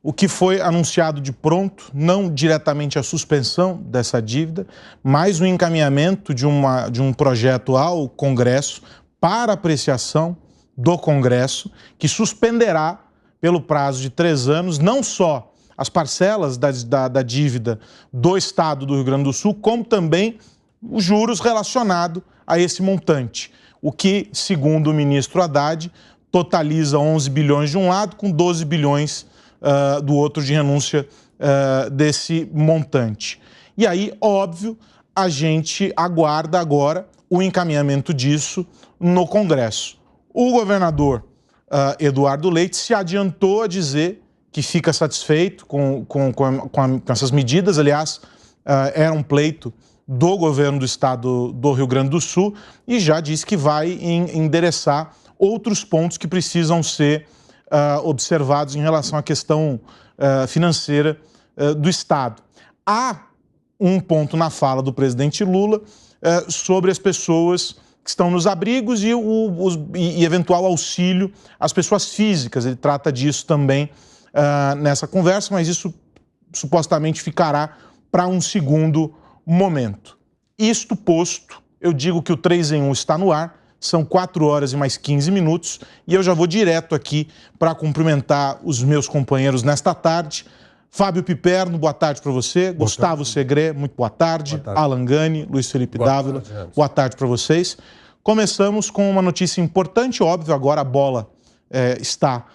o que foi anunciado de pronto, não diretamente a suspensão dessa dívida, mas o encaminhamento de um projeto ao Congresso para apreciação do Congresso, que suspenderá pelo prazo de 3 anos, não só as parcelas da dívida do Estado do Rio Grande do Sul, como também os juros relacionados a esse montante, o que, segundo o ministro Haddad, totaliza 11 bilhões de um lado, com 12 bilhões do outro de renúncia desse montante. E aí, óbvio, a gente aguarda agora o encaminhamento disso no Congresso. O governador Eduardo Leite se adiantou a dizer que fica satisfeito com essas medidas. Aliás, era um pleito do governo do estado do Rio Grande do Sul e já disse que vai endereçar outros pontos que precisam ser observados em relação à questão financeira do Estado. Há um ponto na fala do presidente Lula sobre as pessoas que estão nos abrigos e eventual auxílio às pessoas físicas. Ele trata disso também nessa conversa, mas isso supostamente ficará para um segundo momento. Isto posto, eu digo que o 3 em 1 está no ar. São 4 horas e mais 15 minutos e eu já vou direto aqui para cumprimentar os meus companheiros nesta tarde. Fábio Piperno, boa tarde para você. Gustavo Segré, muito boa tarde. Alan Gani, Luiz Felipe Dávila, boa tarde para vocês. Começamos com uma notícia importante, óbvio, agora a bola está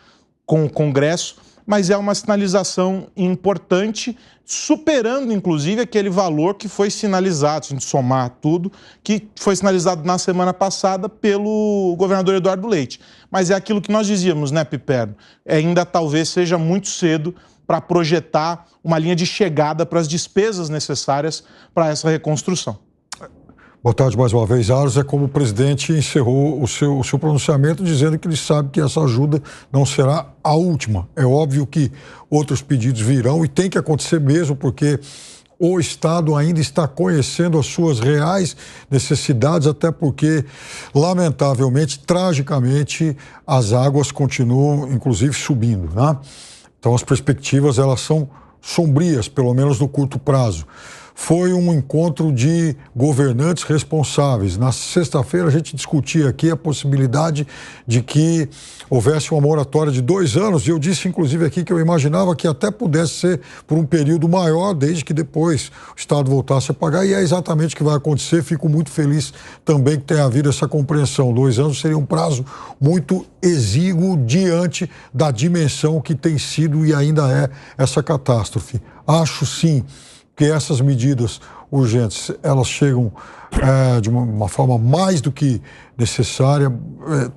com o Congresso, mas é uma sinalização importante, superando, inclusive, aquele valor que foi sinalizado, se a gente somar tudo, que foi sinalizado na semana passada pelo governador Eduardo Leite. Mas é aquilo que nós dizíamos, né, Piperno? Ainda talvez seja muito cedo para projetar uma linha de chegada para as despesas necessárias para essa reconstrução. Boa tarde mais uma vez, Aros. É como o presidente encerrou o seu pronunciamento dizendo que ele sabe que essa ajuda não será a última. É óbvio que outros pedidos virão e tem que acontecer mesmo, porque o Estado ainda está conhecendo as suas reais necessidades, até porque, lamentavelmente, tragicamente, as águas continuam, inclusive, subindo, né? Então, as perspectivas, elas são sombrias, pelo menos no curto prazo. Foi um encontro de governantes responsáveis. Na sexta-feira a gente discutia aqui a possibilidade de que houvesse uma moratória de 2 anos, e eu disse inclusive aqui que eu imaginava que até pudesse ser por um período maior, desde que depois o Estado voltasse a pagar, e é exatamente o que vai acontecer. Fico muito feliz também que tenha havido essa compreensão. 2 anos seria um prazo muito exíguo diante da dimensão que tem sido e ainda é essa catástrofe. Acho sim que essas medidas urgentes, elas chegam de uma forma mais do que necessária.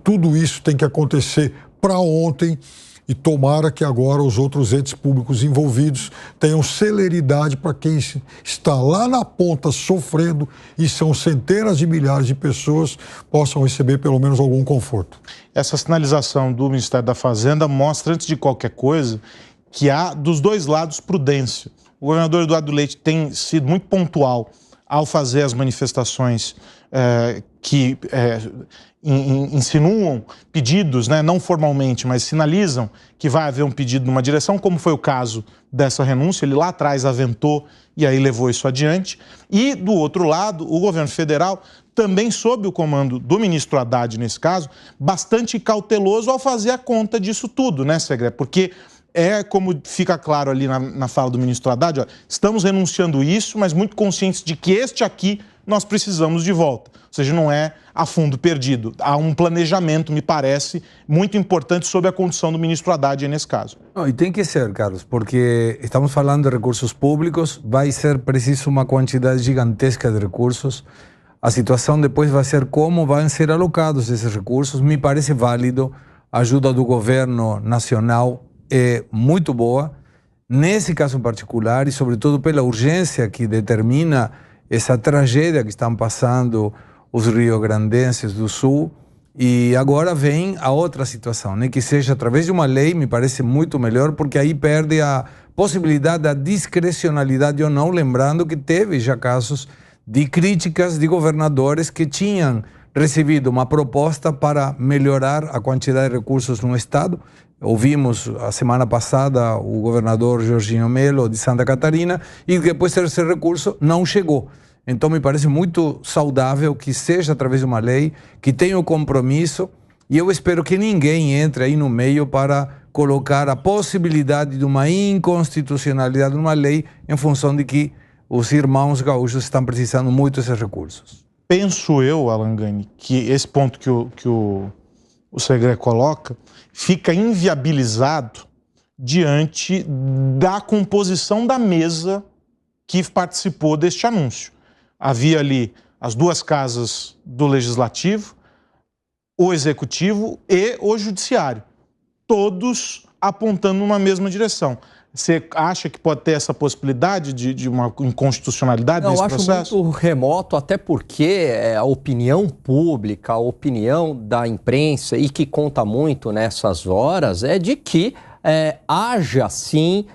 Tudo isso tem que acontecer para ontem e tomara que agora os outros entes públicos envolvidos tenham celeridade para quem está lá na ponta sofrendo, e são centenas de milhares de pessoas, possam receber pelo menos algum conforto. Essa sinalização do Ministério da Fazenda mostra, antes de qualquer coisa, que há dos dois lados prudência. O governador Eduardo Leite tem sido muito pontual ao fazer as manifestações que insinuam pedidos, né, não formalmente, mas sinalizam que vai haver um pedido numa direção, como foi o caso dessa renúncia. Ele lá atrás aventou e aí levou isso adiante. E, do outro lado, o governo federal, também sob o comando do ministro Haddad, nesse caso, bastante cauteloso ao fazer a conta disso tudo, né, Segré? Porque como fica claro ali na fala do ministro Haddad, ó, estamos renunciando isso, mas muito conscientes de que este aqui nós precisamos de volta. Ou seja, não é a fundo perdido. Há um planejamento, me parece, muito importante sobre a condição do ministro Haddad nesse caso. Não, e tem que ser, Carlos, porque estamos falando de recursos públicos, vai ser preciso uma quantidade gigantesca de recursos. A situação depois vai ser como vão ser alocados esses recursos. Me parece válido. A ajuda do governo nacional é muito boa, nesse caso em particular, e sobretudo pela urgência que determina essa tragédia que estão passando os riograndenses do Sul. E agora vem a outra situação, né? Que seja através de uma lei, me parece muito melhor, porque aí perde a possibilidade da discrecionalidade ou não, lembrando que teve já casos de críticas de governadores que tinham recebido uma proposta para melhorar a quantidade de recursos no Estado Ouvimos a semana passada o governador Jorginho Melo de Santa Catarina e depois esse recurso não chegou. Então me parece muito saudável que seja através de uma lei, que tenha o compromisso, e eu espero que ninguém entre aí no meio para colocar a possibilidade de uma inconstitucionalidade numa lei em função de que os irmãos gaúchos estão precisando muito desses recursos. Penso eu, Alan Gani, que esse ponto que o Segré coloca fica inviabilizado diante da composição da mesa que participou deste anúncio. Havia ali as duas casas do Legislativo, o Executivo e o Judiciário, todos apontando numa mesma direção. Você acha que pode ter essa possibilidade de uma inconstitucionalidade nesse processo? Eu acho muito remoto, até porque a opinião pública, a opinião da imprensa, e que conta muito nessas horas, é de que haja, sim,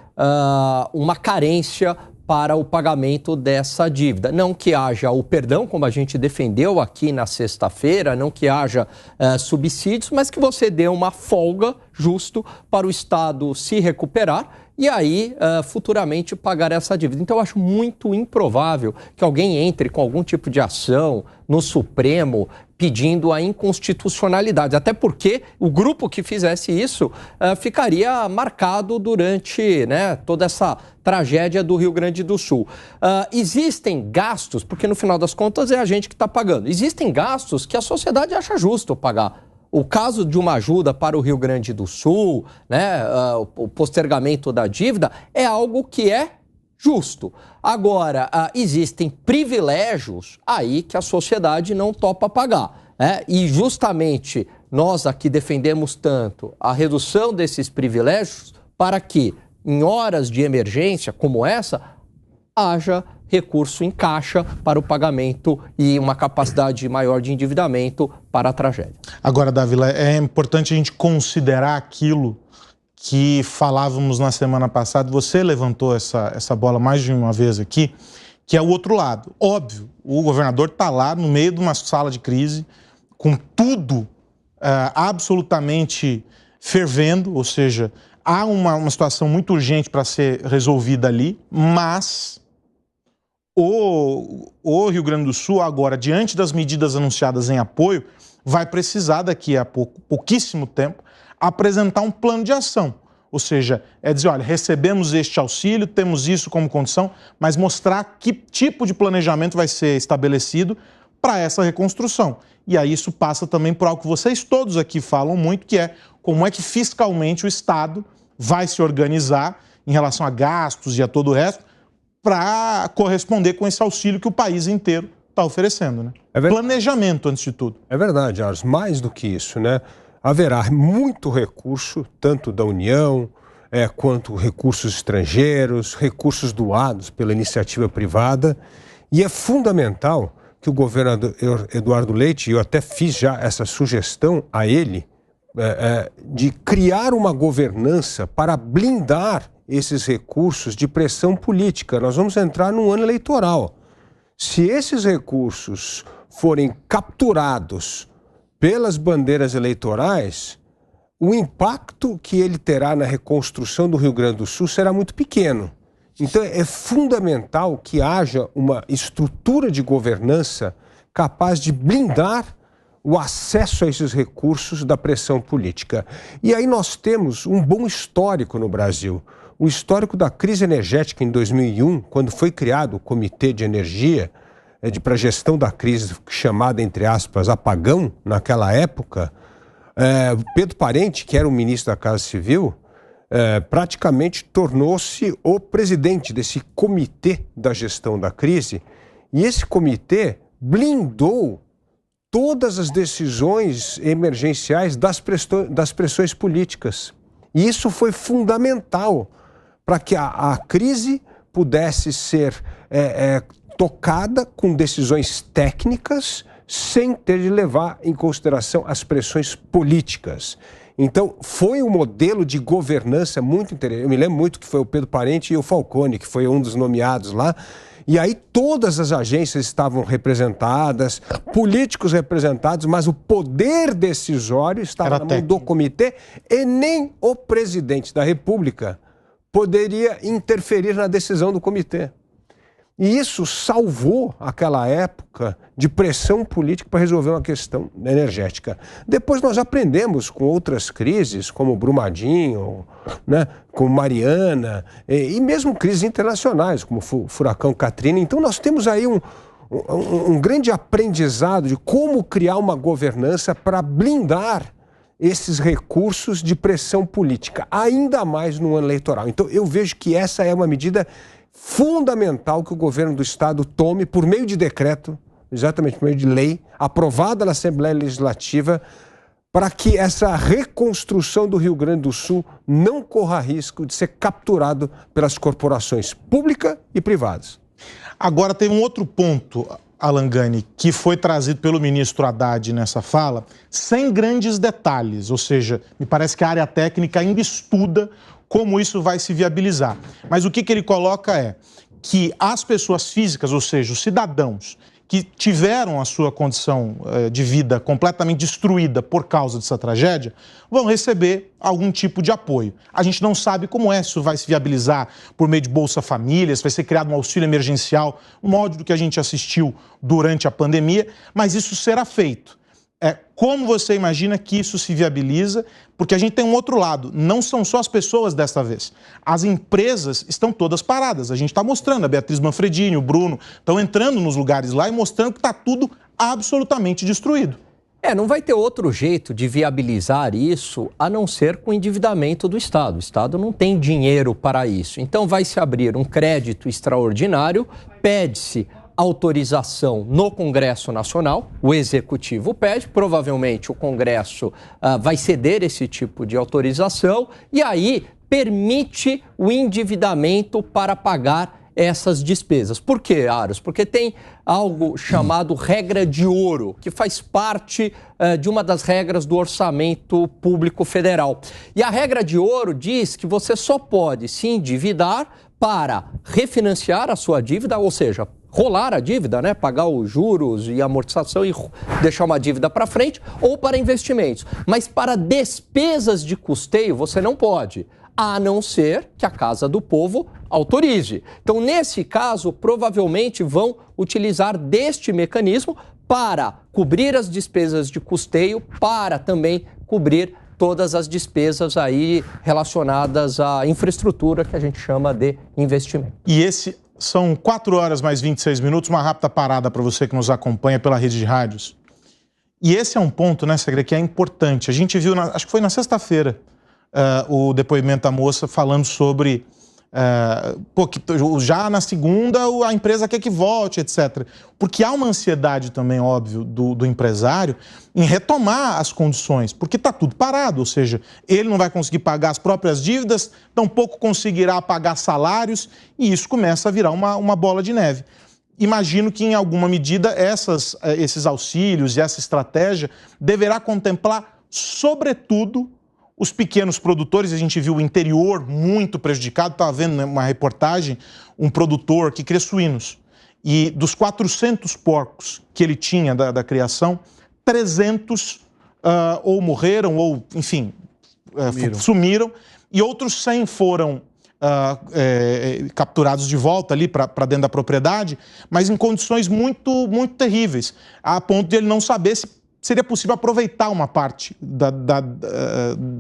uma carência para o pagamento dessa dívida. Não que haja o perdão, como a gente defendeu aqui na sexta-feira, não que haja subsídios, mas que você dê uma folga justo para o Estado se recuperar e aí futuramente pagar essa dívida. Então eu acho muito improvável que alguém entre com algum tipo de ação no Supremo pedindo a inconstitucionalidade, até porque o grupo que fizesse isso ficaria marcado durante, né, toda essa tragédia do Rio Grande do Sul. Existem gastos, porque no final das contas é a gente que está pagando, existem gastos que a sociedade acha justo pagar. O caso de uma ajuda para o Rio Grande do Sul, né, o postergamento da dívida, é algo que é justo. Agora, existem privilégios aí que a sociedade não topa pagar, né? E justamente nós aqui defendemos tanto a redução desses privilégios para que, em horas de emergência como essa, haja recurso em caixa para o pagamento e uma capacidade maior de endividamento para a tragédia. Agora, Dávila, é importante a gente considerar aquilo que falávamos na semana passada, você levantou essa bola mais de uma vez aqui, que é o outro lado. Óbvio, o governador está lá no meio de uma sala de crise, com tudo absolutamente fervendo, ou seja, há uma situação muito urgente para ser resolvida ali, mas o Rio Grande do Sul, agora, diante das medidas anunciadas em apoio, vai precisar, daqui a pouquíssimo tempo, apresentar um plano de ação. Ou seja, é dizer, olha, recebemos este auxílio, temos isso como condição, mas mostrar que tipo de planejamento vai ser estabelecido para essa reconstrução. E aí isso passa também por algo que vocês todos aqui falam muito, que é como é que fiscalmente o Estado vai se organizar em relação a gastos e a todo o resto para corresponder com esse auxílio que o país inteiro está oferecendo, né? Planejamento, antes de tudo. É verdade, Ars, mais do que isso, né? Haverá muito recurso, tanto da União, quanto recursos estrangeiros, recursos doados pela iniciativa privada, e é fundamental que o governador Eduardo Leite, eu até fiz já essa sugestão a ele, de criar uma governança para blindar esses recursos de pressão política. Nós vamos entrar num ano eleitoral. Se esses recursos forem capturados pelas bandeiras eleitorais, o impacto que ele terá na reconstrução do Rio Grande do Sul será muito pequeno. Então é fundamental que haja uma estrutura de governança capaz de blindar o acesso a esses recursos da pressão política. E aí nós temos um bom histórico no Brasil. O histórico da crise energética em 2001, quando foi criado o Comitê de Energia para a gestão da crise, chamada, entre aspas, apagão, naquela época, Pedro Parente, que era o ministro da Casa Civil, praticamente tornou-se o presidente desse comitê da gestão da crise, e esse comitê blindou todas as decisões emergenciais das pressões políticas. E isso foi fundamental para que a crise pudesse ser tocada com decisões técnicas sem ter de levar em consideração as pressões políticas. Então, foi um modelo de governança muito interessante. Eu me lembro muito que foi o Pedro Parente e o Falcone, que foi um dos nomeados lá. E aí todas as agências estavam representadas, políticos representados, mas o poder decisório estava na mão do comitê e nem o presidente da República poderia interferir na decisão do comitê. E isso salvou aquela época de pressão política para resolver uma questão energética. Depois nós aprendemos com outras crises, como Brumadinho, né, como Mariana, e mesmo crises internacionais, como o furacão Katrina. Então nós temos aí um grande aprendizado de como criar uma governança para blindar esses recursos de pressão política, ainda mais no ano eleitoral. Então eu vejo que essa é uma medida fundamental que o governo do Estado tome por meio de decreto, exatamente por meio de lei, aprovada na Assembleia Legislativa, para que essa reconstrução do Rio Grande do Sul não corra risco de ser capturado pelas corporações públicas e privadas. Agora tem um outro ponto, Alan Gani, que foi trazido pelo ministro Haddad nessa fala, sem grandes detalhes, ou seja, me parece que a área técnica ainda estuda como isso vai se viabilizar. Mas o que ele coloca é que as pessoas físicas, ou seja, os cidadãos que tiveram a sua condição de vida completamente destruída por causa dessa tragédia, vão receber algum tipo de apoio. A gente não sabe como é, se isso vai se viabilizar por meio de Bolsa Família, se vai ser criado um auxílio emergencial, no modo do que a gente assistiu durante a pandemia, mas isso será feito. Como você imagina que isso se viabiliza? Porque a gente tem um outro lado, não são só as pessoas desta vez. As empresas estão todas paradas. A gente está mostrando, a Beatriz Manfredini, o Bruno, estão entrando nos lugares lá e mostrando que está tudo absolutamente destruído. Não vai ter outro jeito de viabilizar isso a não ser com o endividamento do Estado. O Estado não tem dinheiro para isso. Então vai se abrir um crédito extraordinário, pede-se autorização no Congresso Nacional, o Executivo pede, provavelmente o Congresso vai ceder esse tipo de autorização e aí permite o endividamento para pagar essas despesas. Por quê, Aros? Porque tem algo chamado regra de ouro, que faz parte de uma das regras do orçamento público federal. E a regra de ouro diz que você só pode se endividar para refinanciar a sua dívida, ou seja, rolar a dívida, né? Pagar os juros e amortização e deixar uma dívida para frente, ou para investimentos. Mas para despesas de custeio você não pode, a não ser que a Casa do Povo autorize. Então, nesse caso, provavelmente vão utilizar deste mecanismo para cobrir as despesas de custeio, para também cobrir todas as despesas aí relacionadas à infraestrutura que a gente chama de investimento. E são 4 horas mais 26 minutos, uma rápida parada para você que nos acompanha pela rede de rádios. E esse é um ponto, né, Segre, que é importante. A gente viu, acho que foi na sexta-feira, o depoimento da moça falando sobre... já na segunda a empresa quer que volte, etc. Porque há uma ansiedade também, óbvio, do empresário em retomar as condições, porque está tudo parado, ou seja, ele não vai conseguir pagar as próprias dívidas, tampouco conseguirá pagar salários, e isso começa a virar uma bola de neve. Imagino que, em alguma medida, esses auxílios e essa estratégia deverá contemplar, sobretudo, os pequenos produtores. A gente viu o interior muito prejudicado. Estava vendo uma reportagem, um produtor que cria suínos. E dos 400 porcos que ele tinha da criação, 300 ou morreram ou, enfim, sumiram. E outros 100 foram capturados de volta ali para dentro da propriedade, mas em condições muito, muito terríveis, a ponto de ele não saber se seria possível aproveitar uma parte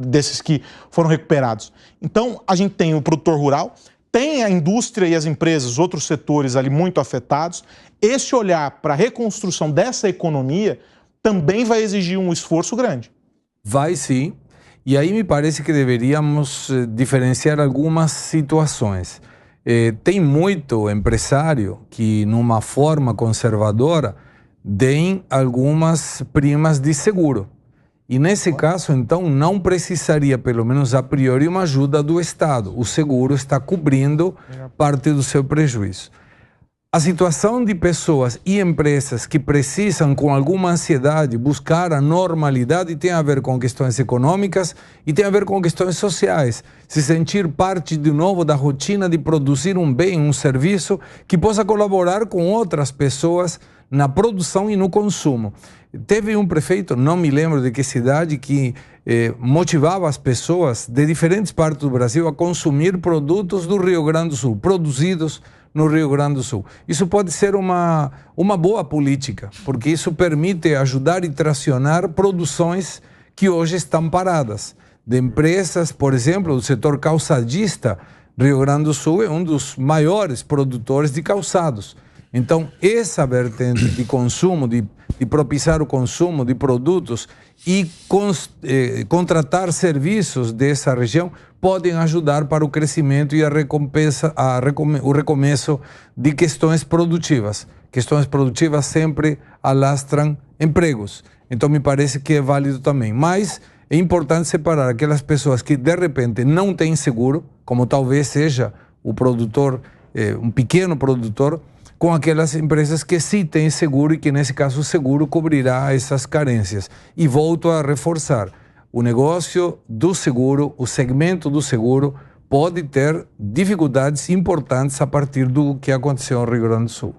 desses que foram recuperados. Então, a gente tem o produtor rural, tem a indústria e as empresas, outros setores ali muito afetados. Esse olhar para a reconstrução dessa economia também vai exigir um esforço grande. Vai sim, e aí me parece que deveríamos diferenciar algumas situações. Tem muito empresário que, numa forma conservadora, deem algumas primas de seguro. E nesse caso, então, não precisaria, pelo menos a priori, uma ajuda do Estado. O seguro está cobrindo parte do seu prejuízo. a situação de pessoas e empresas que precisam, com alguma ansiedade, buscar a normalidade tem a ver com questões econômicas e tem a ver com questões sociais. Se sentir parte de novo da rotina de produzir um bem, um serviço que possa colaborar com outras pessoas na produção e no consumo. Teve um prefeito, não me lembro de que cidade, que motivava as pessoas de diferentes partes do Brasil a consumir produtos do Rio Grande do Sul, produzidos no Rio Grande do Sul. Isso pode ser uma boa política, porque isso permite ajudar e tracionar produções que hoje estão paradas. De empresas, por exemplo, do setor calçadista, Rio Grande do Sul é um dos maiores produtores de calçados. Então, essa vertente de consumo, de propiciar o consumo de produtos e contratar serviços dessa região podem ajudar para o crescimento e o recomeço de questões produtivas. Questões produtivas sempre alastram empregos. Então, me parece que é válido também. Mas é importante separar aquelas pessoas que, de repente, não têm seguro, como talvez seja o produtor, um pequeno produtor, com aquelas empresas que sim têm seguro e que, nesse caso, o seguro cobrirá essas carências. E volto a reforçar, o negócio do seguro, o segmento do seguro, pode ter dificuldades importantes a partir do que aconteceu no Rio Grande do Sul.